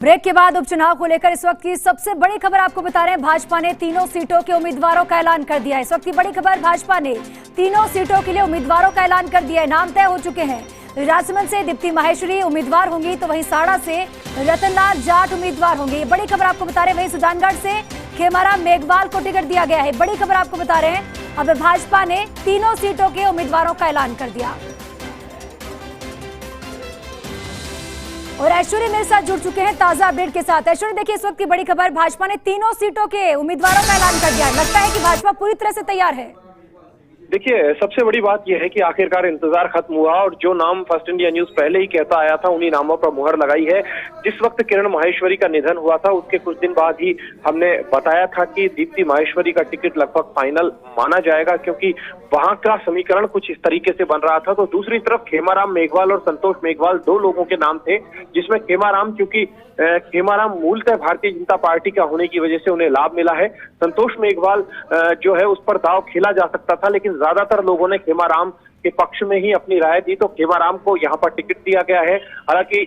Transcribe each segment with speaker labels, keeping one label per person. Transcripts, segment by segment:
Speaker 1: Break के बाद उपचुनाव को लेकर इस वक्त की सबसे बड़ी खबर आपको बता रहे हैं। भाजपा ने तीनों सीटों के उम्मीदवारों का ऐलान कर दिया है। इस वक्त की बड़ी खबर, भाजपा ने तीनों सीटों के लिए उम्मीदवारों का ऐलान कर दिया है। नाम तय हो चुके हैं। राजसमंद से दीप्ति माहेश्वरी उम्मीदवार होंगी, तो वहीं साड़ा से रतनलाल जाट उम्मीदवार होंगे। ये बड़ी खबर आपको बता रहे हैं। वहीं सुजानगढ़ से खेमाराम मेघवाल को टिकट दिया गया है। बड़ी खबर आपको बता रहे हैं। अब भाजपा ने तीनों सीटों के उम्मीदवारों का ऐलान कर दिया। और ऐश्वर्य मेरे साथ जुड़ चुके हैं ताजा अपडेट के साथ। ऐश्वर्य, देखिए इस वक्त की बड़ी खबर, भाजपा ने तीनों सीटों के उम्मीदवारों का ऐलान कर दिया है। लगता है कि भाजपा पूरी तरह से तैयार है।
Speaker 2: देखिए, सबसे बड़ी बात यह है कि आखिरकार इंतजार खत्म हुआ और जो नाम फर्स्ट इंडिया न्यूज पहले ही कहता आया था उन्हीं नामों पर मुहर लगाई है। जिस वक्त किरण माहेश्वरी का निधन हुआ था उसके कुछ दिन बाद ही हमने बताया था कि दीप्ति माहेश्वरी का टिकट लगभग फाइनल माना जाएगा, क्योंकि वहां का समीकरण कुछ इस तरीके से बन रहा था। तो दूसरी तरफ खेमाराम मेघवाल और संतोष मेघवाल दो लोगों के नाम थे, जिसमें खेमाराम, क्योंकि खेमाराम मूलतः भारतीय जनता पार्टी का होने की वजह से उन्हें लाभ मिला है। संतोष मेघवाल जो है उस पर दांव खेला जा सकता था, लेकिन ज्यादातर लोगों ने खेमाराम के पक्ष में ही अपनी राय दी, तो खेमाराम को यहाँ पर टिकट दिया गया है। हालांकि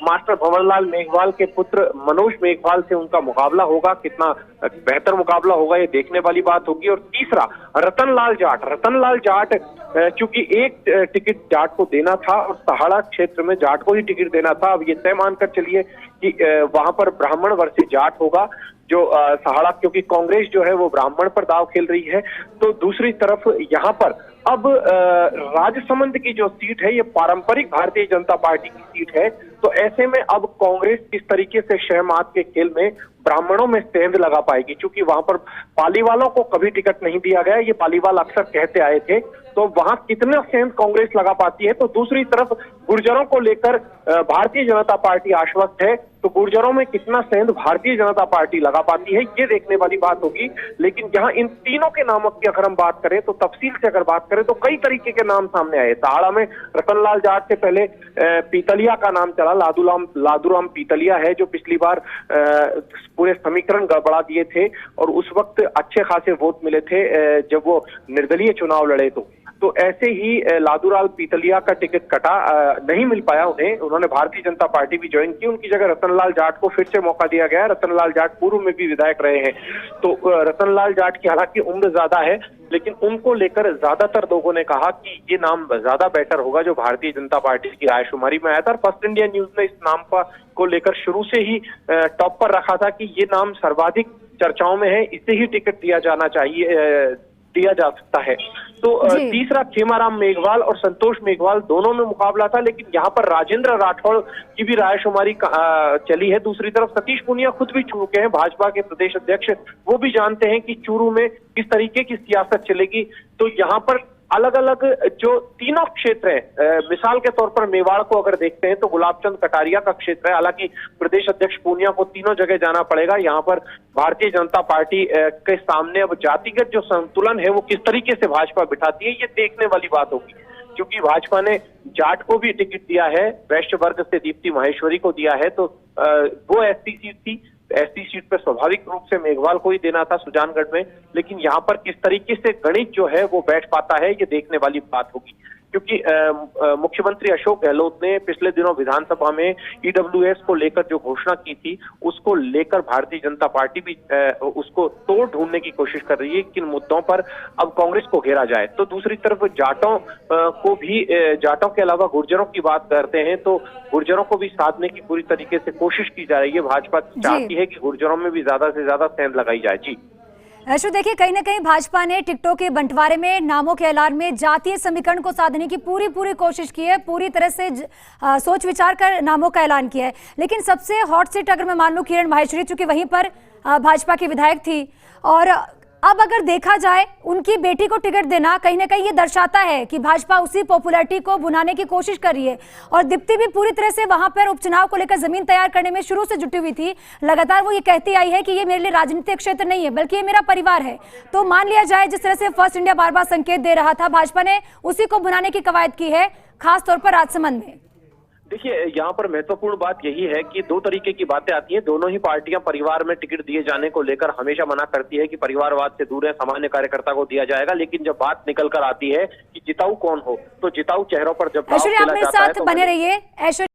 Speaker 2: मास्टर भंवरलाल मेघवाल के पुत्र मनोज मेघवाल से उनका मुकाबला होगा, कितना बेहतर मुकाबला होगा ये देखने वाली बात होगी। और तीसरा रतनलाल जाट चूंकि एक टिकट जाट को देना था और सहाड़ा क्षेत्र में जाट को ही टिकट देना था। अब ये तय मानकर चलिए कि वहां पर ब्राह्मण वर्सेस जाट होगा, जो सहाड़ा, क्योंकि कांग्रेस जो है वो ब्राह्मण पर दाव खेल रही है। तो दूसरी तरफ यहाँ पर अब राजसमंद की जो सीट है ये पारंपरिक भारतीय जनता पार्टी की सीट है। तो ऐसे में अब कांग्रेस किस तरीके से शहमात के खेल में ब्राह्मणों में सेंध लगा पाएगी, क्योंकि वहां पर पालीवालों को कभी टिकट नहीं दिया गया, ये पालीवाल अक्सर कहते आए थे। तो वहां कितना सेंध कांग्रेस लगा पाती है। तो दूसरी तरफ गुर्जरों को लेकर भारतीय जनता पार्टी आश्वस्त है, तो गुर्जरों में कितना सेंध भारतीय जनता पार्टी लगा पाती है ये देखने वाली बात होगी। लेकिन यहाँ इन तीनों के नामों की अगर हम बात करें, तो तफसील से अगर बात करें तो कई तरीके के नाम सामने आए। सहाड़ा में रतनलाल जाट से पहले पीतलिया का नाम चला, लादूराम पीतलिया है, जो पिछली बार पूरे समीकरण गड़बड़ा दिए थे और उस वक्त अच्छे खासे वोट मिले थे जब वो निर्दलीय चुनाव लड़े। तो ऐसे ही लादूराम पीतलिया का टिकट कटा, नहीं मिल पाया उन्हें, उन्होंने भारतीय जनता पार्टी भी ज्वाइन की। उनकी जगह रतनलाल जाट को फिर से मौका दिया गया। रतनलाल जाट पूर्व में भी विधायक रहे हैं। तो रतनलाल जाट की हालांकि उम्र ज्यादा है, लेकिन उनको लेकर ज्यादातर लोगों ने कहा कि ये नाम ज्यादा बेटर होगा जो भारतीय जनता पार्टी की रायशुमारी में आया था। फर्स्ट इंडिया न्यूज ने इस नाम को लेकर शुरू से ही टॉप पर रखा था कि ये नाम सर्वाधिक चर्चाओं में है, इसे ही टिकट दिया जा सकता है। तो तीसरा खेमाराम मेघवाल और संतोष मेघवाल दोनों में मुकाबला था, लेकिन यहाँ पर राजेंद्र राठौड़ की भी रायशुमारी चली है। दूसरी तरफ सतीश पूनिया खुद भी चुके हैं, भाजपा के प्रदेश अध्यक्ष, वो भी जानते हैं कि चूरू में किस तरीके की सियासत चलेगी। तो यहाँ पर अलग अलग जो तीनों क्षेत्र है, मिसाल के तौर पर मेवाड़ को अगर देखते हैं तो गुलाबचंद कटारिया का क्षेत्र है। हालांकि प्रदेश अध्यक्ष पूनिया को तीनों जगह जाना पड़ेगा। यहाँ पर भारतीय जनता पार्टी के सामने अब जातिगत जो संतुलन है वो किस तरीके से भाजपा बिठाती है ये देखने वाली बात होगी, क्योंकि भाजपा ने जाट को भी टिकट दिया है, वैश्य वर्ग से दीप्ति माहेश्वरी को दिया है। तो वो एसटी सीट थी, एसटी सीट पर स्वाभाविक रूप से मेघवाल को ही देना था सुजानगढ़ में, लेकिन यहाँ पर किस तरीके से गणित जो है वो बैठ पाता है ये देखने वाली बात होगी। क्योंकि मुख्यमंत्री अशोक गहलोत ने पिछले दिनों विधानसभा में ईडब्ल्यूएस को लेकर जो घोषणा की थी, उसको लेकर भारतीय जनता पार्टी भी उसको तोड़ ढूंढने की कोशिश कर रही है, किन मुद्दों पर अब कांग्रेस को घेरा जाए। तो दूसरी तरफ जाटों को भी, जाटों के अलावा गुर्जरों की बात करते हैं तो गुर्जरों को भी साधने की पूरी तरीके से कोशिश की जा रही है। भाजपा चाहती है कि गुर्जरों में भी ज्यादा से ज्यादा सेंध लगाई जाए। जी
Speaker 1: ऐशो, देखिए कहीं ना कहीं भाजपा ने टिकटों के बंटवारे में, नामों के ऐलान में जातीय समीकरण को साधने की पूरी कोशिश की है, पूरी तरह से सोच विचार कर नामों का ऐलान किया है। लेकिन सबसे हॉट सीट अगर मैं मान लूं किरण माहेश्वरी, चूंकि वहीं पर भाजपा की विधायक थी, और अब अगर देखा जाए उनकी बेटी को टिकट देना कहीं ना कहीं ये दर्शाता है कि भाजपा उसी पॉपुलैरिटी को भुनाने की कोशिश कर रही है। और दीप्ति भी पूरी तरह से वहां पर उपचुनाव को लेकर जमीन तैयार करने में शुरू से जुटी हुई थी। लगातार वो ये कहती आई है कि ये मेरे लिए राजनीतिक क्षेत्र नहीं है, बल्कि ये मेरा परिवार है। तो मान लिया जाए जिस तरह से फर्स्ट इंडिया बार बार संकेत दे रहा था, भाजपा ने उसी को भुनाने की कवायद की है, खासतौर पर राजसमंद में।
Speaker 2: देखिए, यहाँ पर महत्वपूर्ण बात यही है कि दो तरीके की बातें आती हैं। दोनों ही पार्टियां परिवार में टिकट दिए जाने को लेकर हमेशा मना करती है कि परिवारवाद से दूर है, सामान्य कार्यकर्ता को दिया जाएगा। लेकिन जब बात निकल कर आती है कि जिताऊ कौन हो, तो जिताऊ चेहरों पर जब दांव खेला जाता है तो
Speaker 1: बने रहिए।